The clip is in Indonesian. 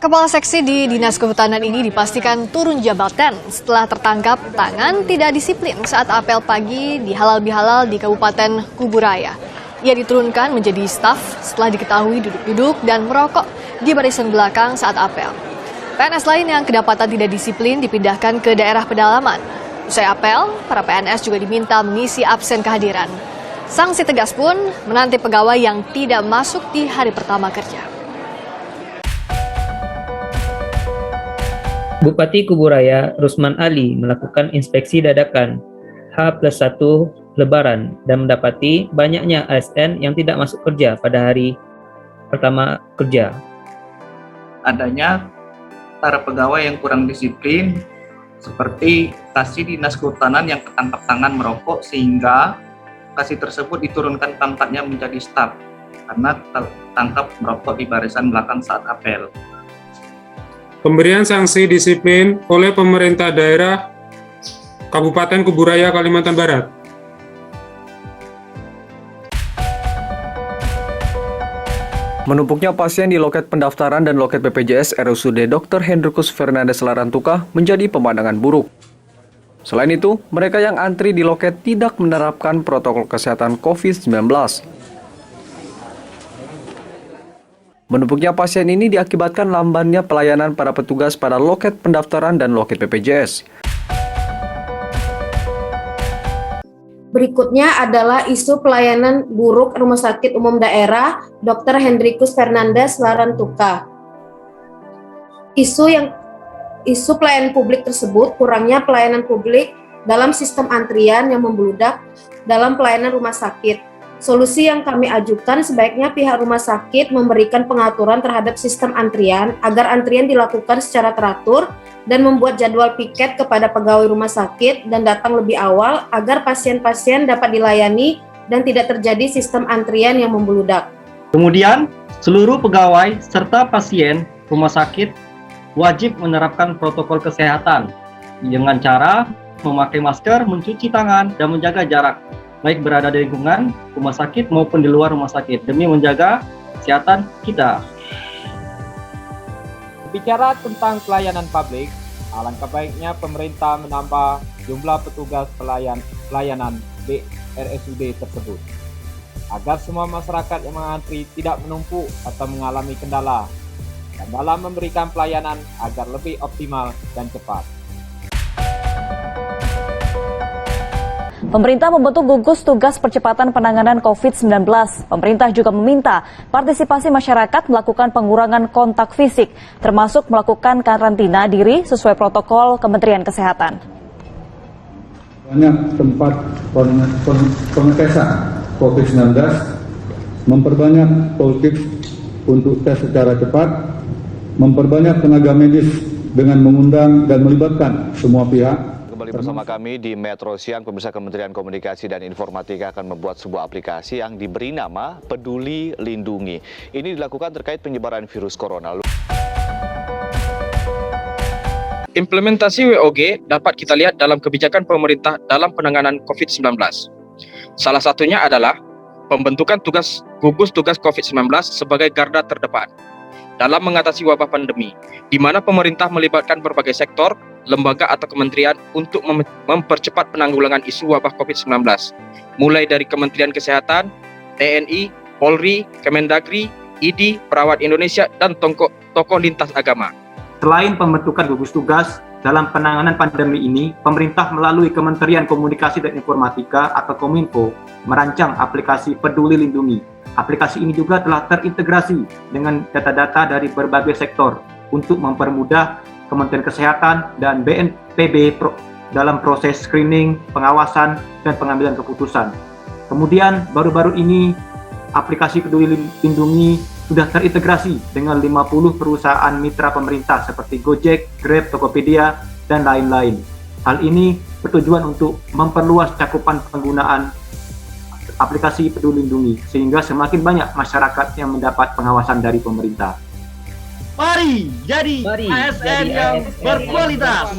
Kepala seksi di Dinas Kehutanan ini dipastikan turun jabatan setelah tertangkap tangan tidak disiplin saat apel pagi di halal bihalal di Kabupaten Kuburaya. Ia diturunkan menjadi staf setelah diketahui duduk-duduk dan merokok di barisan belakang saat apel. PNS lain yang kedapatan tidak disiplin dipindahkan ke daerah pedalaman. Usai apel, para PNS juga diminta mengisi absen kehadiran. Sanksi tegas pun menanti pegawai yang tidak masuk di hari pertama kerja. Bupati Kuburaya, Rusman Ali, melakukan inspeksi dadakan H+1 Lebaran dan mendapati banyaknya ASN yang tidak masuk kerja pada hari pertama kerja. Adanya para pegawai yang kurang disiplin, seperti kasih Dinas Kehutanan yang ketangkap tangan merokok, sehingga kasih tersebut diturunkan pangkatnya menjadi staf karena tertangkap merokok di barisan belakang saat apel. Pemberian sanksi disiplin oleh pemerintah daerah Kabupaten Kuburaya, Kalimantan Barat. Menumpuknya pasien di loket pendaftaran dan loket BPJS RSUD Dr. Hendrikus Fernandes Larantuka menjadi pemandangan buruk. Selain itu, mereka yang antri di loket tidak menerapkan protokol kesehatan COVID-19. Menumpuknya pasien ini diakibatkan lambannya pelayanan para petugas pada loket pendaftaran dan loket BPJS. Berikutnya adalah isu pelayanan buruk Rumah Sakit Umum Daerah Dr. Hendrikus Fernandes Larantuka. Isu pelayanan publik tersebut kurangnya pelayanan publik dalam sistem antrian yang membludak dalam pelayanan rumah sakit. Solusi yang kami ajukan sebaiknya pihak rumah sakit memberikan pengaturan terhadap sistem antrian agar antrian dilakukan secara teratur dan membuat jadwal piket kepada pegawai rumah sakit dan datang lebih awal agar pasien-pasien dapat dilayani dan tidak terjadi sistem antrian yang membludak. Kemudian, seluruh pegawai serta pasien rumah sakit wajib menerapkan protokol kesehatan dengan cara memakai masker, mencuci tangan, dan menjaga jarak, baik berada di lingkungan rumah sakit maupun di luar rumah sakit, demi menjaga kesehatan kita. Bicara tentang pelayanan publik, alangkah baiknya pemerintah menambah jumlah petugas pelayanan di RSUD tersebut, agar semua masyarakat yang mengantri tidak menumpuk atau mengalami kendala, dan dalam memberikan pelayanan agar lebih optimal dan cepat. Pemerintah membentuk gugus tugas percepatan penanganan COVID-19. Pemerintah juga meminta partisipasi masyarakat melakukan pengurangan kontak fisik, termasuk melakukan karantina diri sesuai protokol Kementerian Kesehatan. Banyak tempat pengetesan COVID-19, memperbanyak polkip untuk tes secara cepat, memperbanyak tenaga medis dengan mengundang dan melibatkan semua pihak. Kembali bersama kami di Metro Siang, pemirsa. Kementerian Komunikasi dan Informatika akan membuat sebuah aplikasi yang diberi nama Peduli Lindungi. Ini dilakukan terkait penyebaran virus corona. Implementasi WOG dapat kita lihat dalam kebijakan pemerintah dalam penanganan COVID-19. Salah satunya adalah pembentukan gugus tugas COVID-19 sebagai garda terdepan dalam mengatasi wabah pandemi, di mana pemerintah melibatkan berbagai sektor, lembaga atau kementerian untuk mempercepat penanggulangan isu wabah COVID-19, mulai dari Kementerian Kesehatan, TNI, Polri, Kemendagri, ID, Perawat Indonesia, dan tokoh lintas agama. Selain pembentukan gugus tugas dalam penanganan pandemi ini, pemerintah melalui Kementerian Komunikasi dan Informatika atau Kominfo merancang aplikasi Peduli Lindungi. Aplikasi ini juga telah terintegrasi dengan data-data dari berbagai sektor untuk mempermudah Kementerian Kesehatan dan BNPB dalam proses screening, pengawasan, dan pengambilan keputusan. Kemudian baru-baru ini aplikasi Peduli Lindungi sudah terintegrasi dengan 50 perusahaan mitra pemerintah seperti Gojek, Grab, Tokopedia, dan lain-lain. Hal ini bertujuan untuk memperluas cakupan penggunaan aplikasi Peduli Lindungi sehingga semakin banyak masyarakat yang mendapat pengawasan dari pemerintah. Mari jadi ASN yang berkualitas.